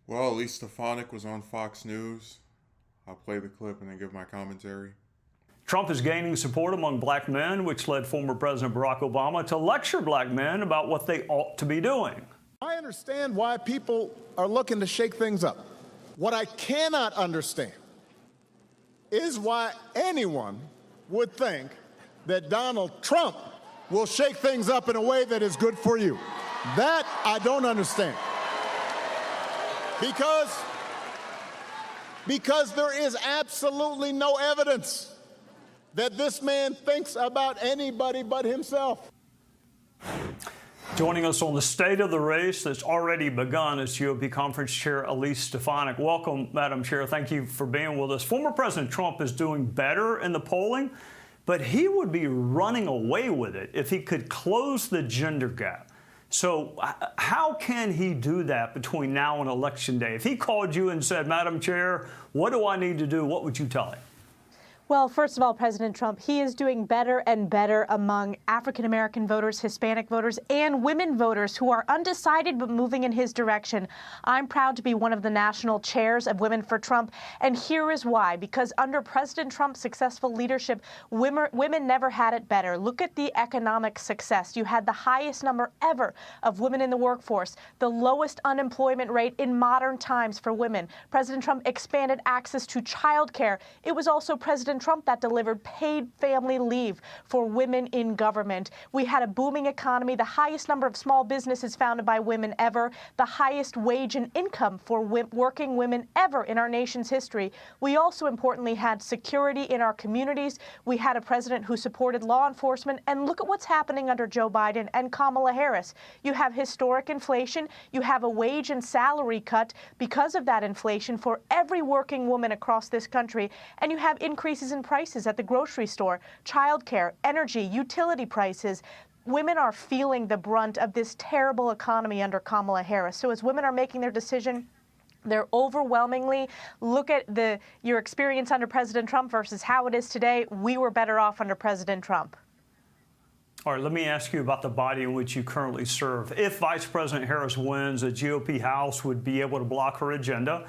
Well, Elise Stefanik was on Fox News. I'll play the clip and then give my commentary. Trump is gaining support among black men, which led former President Barack Obama to lecture black men about what they ought to be doing. I understand why people are looking to shake things up. What I cannot understand is why anyone would think that Donald Trump will shake things up in a way that is good for you. That I don't understand. Because there is absolutely no evidence that this man thinks about anybody but himself. Joining us on the state of the race that's already begun is GOP Conference Chair Elise Stefanik. Welcome, Madam Chair. Thank you for being with us. Former President Trump is doing better in the polling, but he would be running away with it if he could close the gender gap. So how can he do that between now and Election Day? If he called you and said, Madam Chair, what do I need to do? What would you tell him? Well, first of all, President Trump, he is doing better and better among African-American voters, Hispanic voters, and women voters who are undecided but moving in his direction. I'm proud to be one of the national chairs of Women for Trump, and here is why. Because under President Trump's successful leadership, women never had it better. Look at the economic success. You had the highest number ever of women in the workforce, the lowest unemployment rate in modern times for women. President Trump expanded access to child care. It was also President Trump that delivered paid family leave for women in government. We had a booming economy, the highest number of small businesses founded by women ever, the highest wage and income for working women ever in our nation's history. We also importantly had security in our communities. We had a president who supported law enforcement. And look at what's happening under Joe Biden and Kamala Harris. You have historic inflation. You have a wage and salary cut because of that inflation for every working woman across this country. And you have increases in prices at the grocery store, childcare, energy, utility prices. Women are feeling the brunt of this terrible economy under Kamala Harris. So as women are making their decision, they're overwhelmingly, look at your experience under President Trump versus how it is today. We were better off under President Trump. All right, let me ask you about the body in which you currently serve. If Vice President Harris wins, the GOP House would be able to block her agenda.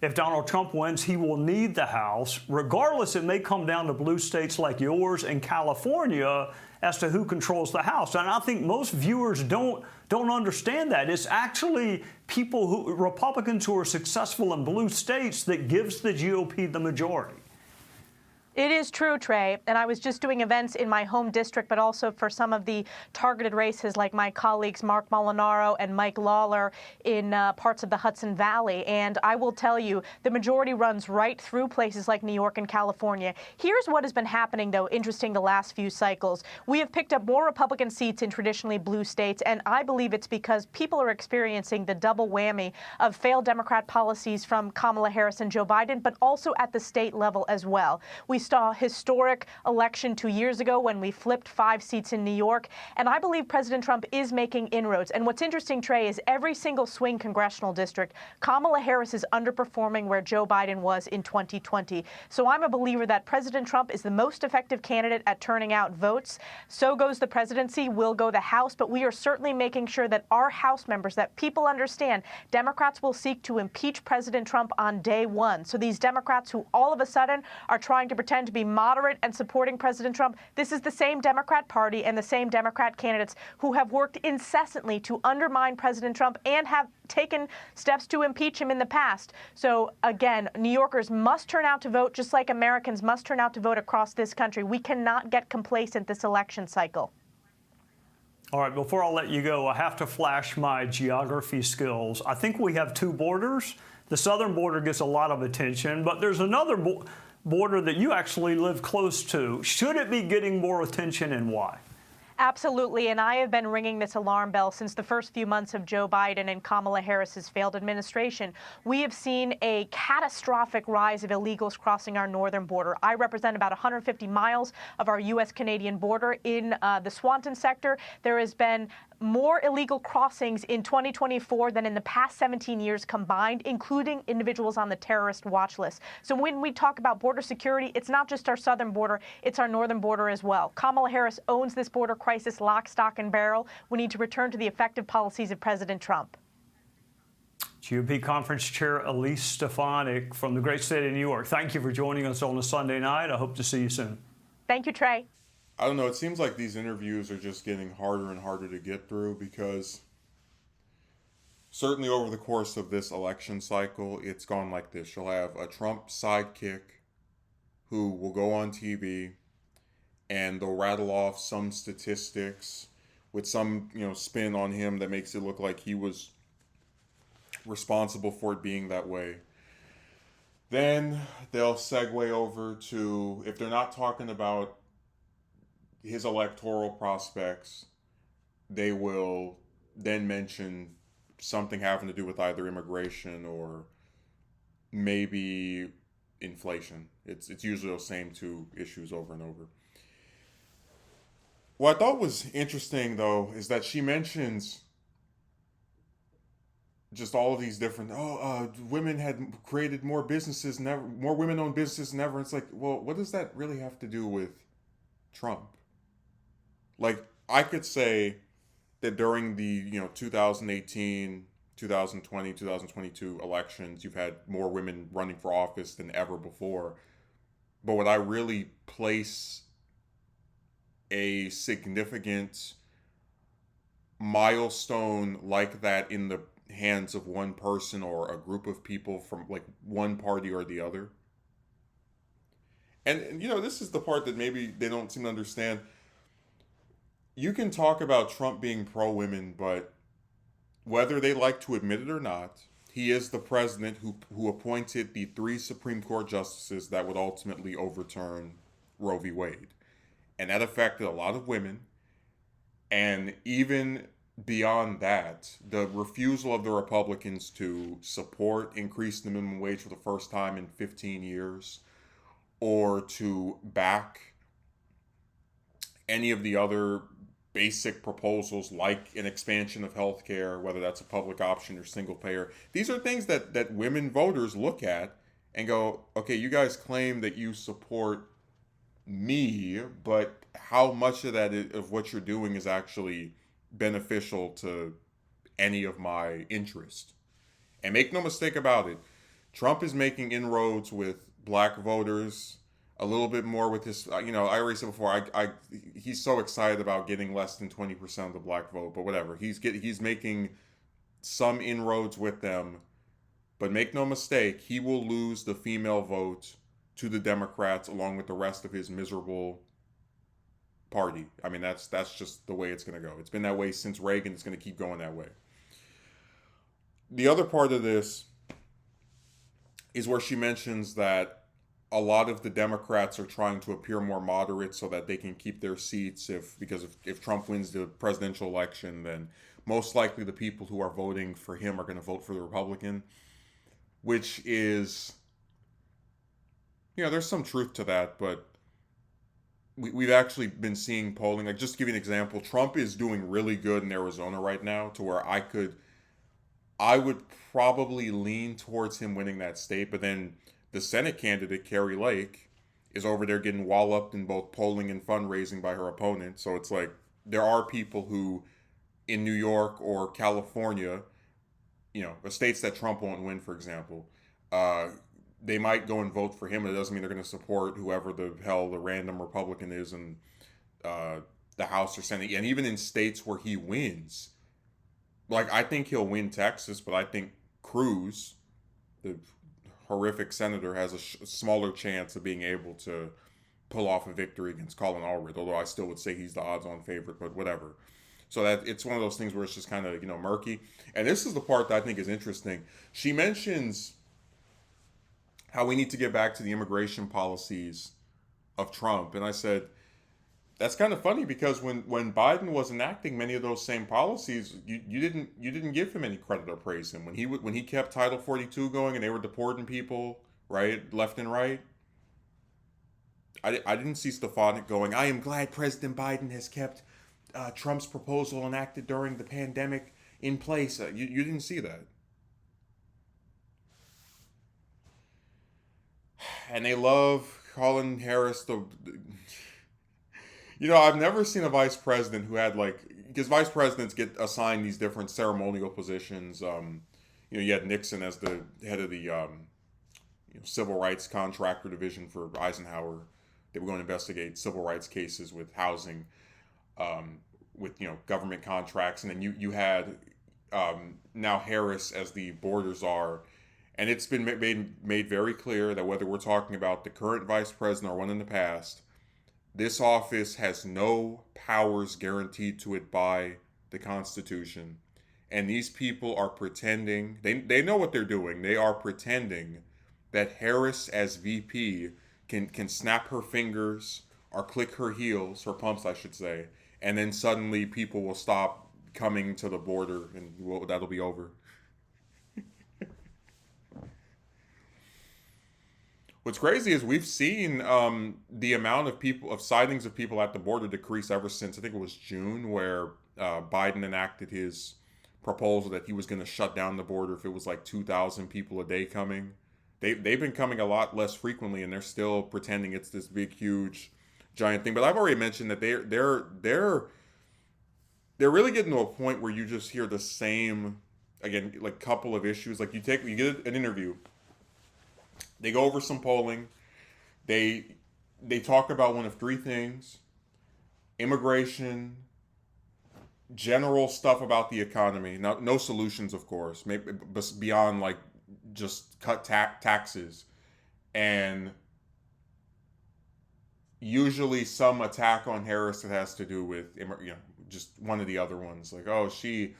If Donald Trump wins, he will need the House. Regardless, it may come down to blue states like yours and California as to who controls the House. And I think most viewers don't understand that. It's actually Republicans who are successful in blue states that gives the GOP the majority. It is true, Trey, and I was just doing events in my home district, but also for some of the targeted races like my colleagues Mark Molinaro and Mike Lawler in parts of the Hudson Valley. And I will tell you, the majority runs right through places like New York and California. Here's what has been happening, though, interesting the last few cycles. We have picked up more Republican seats in traditionally blue states, and I believe it's because people are experiencing the double whammy of failed Democrat policies from Kamala Harris and Joe Biden, but also at the state level as well. We saw a historic election 2 years ago when we flipped 5 seats in New York, and I believe President Trump is making inroads. And what's interesting, Trey, is every single swing congressional district, Kamala Harris is underperforming where Joe Biden was in 2020. So I'm a believer that President Trump is the most effective candidate at turning out votes. So goes the presidency, will go the House, but we are certainly making sure that our House members, that people understand, Democrats will seek to impeach President Trump on day one. So these Democrats who all of a sudden are trying to pretend to be moderate and supporting President Trump, this is the same Democrat Party and the same Democrat candidates who have worked incessantly to undermine President Trump and have taken steps to impeach him in the past. So again, New Yorkers must turn out to vote just like Americans must turn out to vote across this country. We cannot get complacent this election cycle. All right, before I let you go, I have to flash my geography skills. I think we have 2 borders. The southern border gets a lot of attention, but there's another border that you actually live close to. Should it be getting more attention, and why? Absolutely, and I have been ringing this alarm bell since the first few months of Joe Biden and Kamala Harris's failed administration. We have seen a catastrophic rise of illegals crossing our northern border. I represent about 150 miles of our U.S.-Canadian border in the Swanton sector. There has been more illegal crossings in 2024 than in the past 17 years combined, including individuals on the terrorist watch list. So when we talk about border security, it's not just our southern border, it's our northern border as well. Kamala Harris owns this border crisis lock, stock, and barrel. We need to return to the effective policies of President Trump. GOP Conference Chair Elise Stefanik from the great state of New York. Thank you for joining us on a Sunday night. I hope to see you soon. Thank you, Trey. I don't know. It seems like these interviews are just getting harder and harder to get through because certainly over the course of this election cycle, it's gone like this. You'll have a Trump sidekick who will go on TV and they'll rattle off some statistics with some, spin on him that makes it look like he was responsible for it being that way. Then they'll segue over to, if they're not talking about his electoral prospects, they will then mention something having to do with either immigration or maybe inflation. It's usually those same two issues over and over. What I thought was interesting, though, is that she mentions just all of these different, women had created more businesses, more women-owned businesses than ever. It's like, well, what does that really have to do with Trump? Like, I could say that during the, 2018, 2020, 2022 elections, you've had more women running for office than ever before. But would I really place a significant milestone like that in the hands of one person or a group of people from like one party or the other? And this is the part that maybe they don't seem to understand. You can talk about Trump being pro-women, but whether they like to admit it or not, he is the president who appointed the 3 Supreme Court justices that would ultimately overturn Roe v. Wade. And that affected a lot of women. And even beyond that, the refusal of the Republicans to support increasing the minimum wage for the first time in 15 years, or to back any of the other basic proposals like an expansion of healthcare, whether that's a public option or single payer. These are things that women voters look at and go, okay, you guys claim that you support me, but how much of that of what you're doing is actually beneficial to any of my interest? And make no mistake about it, Trump is making inroads with black voters a little bit more with his, I already said before, he's so excited about getting less than 20% of the black vote, but whatever. He's making some inroads with them, but make no mistake, he will lose the female vote to the Democrats along with the rest of his miserable party. I mean, that's just the way it's going to go. It's been that way since Reagan. It's going to keep going that way. The other part of this is where she mentions that a lot of the Democrats are trying to appear more moderate so that they can keep their seats because if Trump wins the presidential election, then most likely the people who are voting for him are going to vote for the Republican, which is, there's some truth to that, but we've actually been seeing polling. Like, just to give you an example, Trump is doing really good in Arizona right now to where I would probably lean towards him winning that state, but then the Senate candidate, Carrie Lake, is over there getting walloped in both polling and fundraising by her opponent. So it's like there are people who in New York or California, the states that Trump won't win, for example, they might go and vote for him. It doesn't mean they're going to support whoever the hell the random Republican is in the House or Senate. And even in states where he wins, like I think he'll win Texas, but I think Cruz, the horrific senator, has a smaller chance of being able to pull off a victory against Colin Allred, although I still would say he's the odds-on favorite, but whatever. So that it's one of those things where it's just kind of, murky. And this is the part that I think is interesting. She mentions how we need to get back to the immigration policies of Trump. And I said, that's kind of funny because when Biden was enacting many of those same policies, you didn't give him any credit or praise him. When he kept Title 42 going and they were deporting people, right, left and right, I didn't see Stefanik going, I am glad President Biden has kept Trump's proposal enacted during the pandemic in place. You didn't see that. And they love calling Harris I've never seen a vice president who had because vice presidents get assigned these different ceremonial positions. you had Nixon as the head of the civil rights contractor division for Eisenhower. They were going to investigate civil rights cases with housing, with government contracts, and then you had now Harris as the border czar, and it's been made very clear that whether we're talking about the current vice president or one in the past, this office has no powers guaranteed to it by the Constitution. And these people are pretending, they know what they're doing. They are pretending that Harris as VP can snap her fingers or click her heels, her pumps, I should say, and then suddenly people will stop coming to the border and that'll be over. What's crazy is we've seen the amount of sightings of people at the border decrease ever since, I think it was June, where Biden enacted his proposal that he was going to shut down the border if it was like 2,000 people a day coming. They've been coming a lot less frequently, and they're still pretending it's this big, huge, giant thing. But I've already mentioned that they're really getting to a point where you just hear the same, again, like couple of issues. Like you get an interview, they go over some polling, they talk about one of three things: immigration, general stuff about the economy. No solutions, of course, maybe beyond like just cut taxes, and usually some attack on Harris that has to do with just one of the other ones, like, oh, she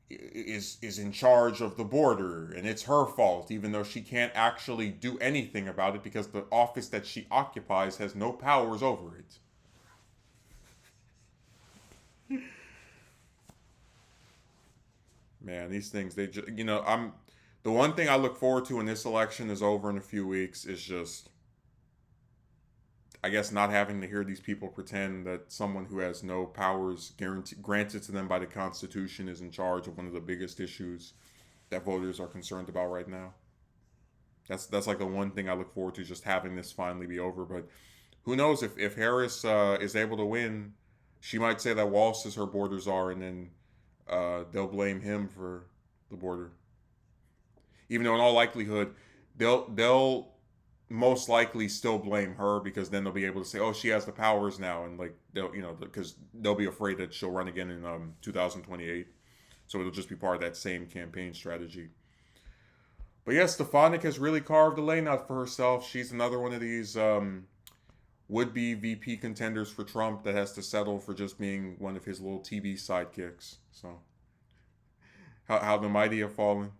is in charge of the border and it's her fault, even though she can't actually do anything about it because the office that she occupies has no powers over it. Man, these things, they just, the one thing I look forward to when this election is over in a few weeks is just, I guess, not having to hear these people pretend that someone who has no powers granted to them by the Constitution is in charge of one of the biggest issues that voters are concerned about right now. That's like the one thing I look forward to, just having this finally be over. But who knows, if Harris is able to win, she might say that Walsh is her border czar, and then they'll blame him for the border. Even though in all likelihood, they'll most likely still blame her, because then they'll be able to say, oh, she has the powers now, and like because they'll be afraid that she'll run again in 2028. So it'll just be part of that same campaign strategy. But yes, Stefanik has really carved a lane out for herself. She's another one of these would-be VP contenders for Trump that has to settle for just being one of his little TV sidekicks. So how the mighty have fallen.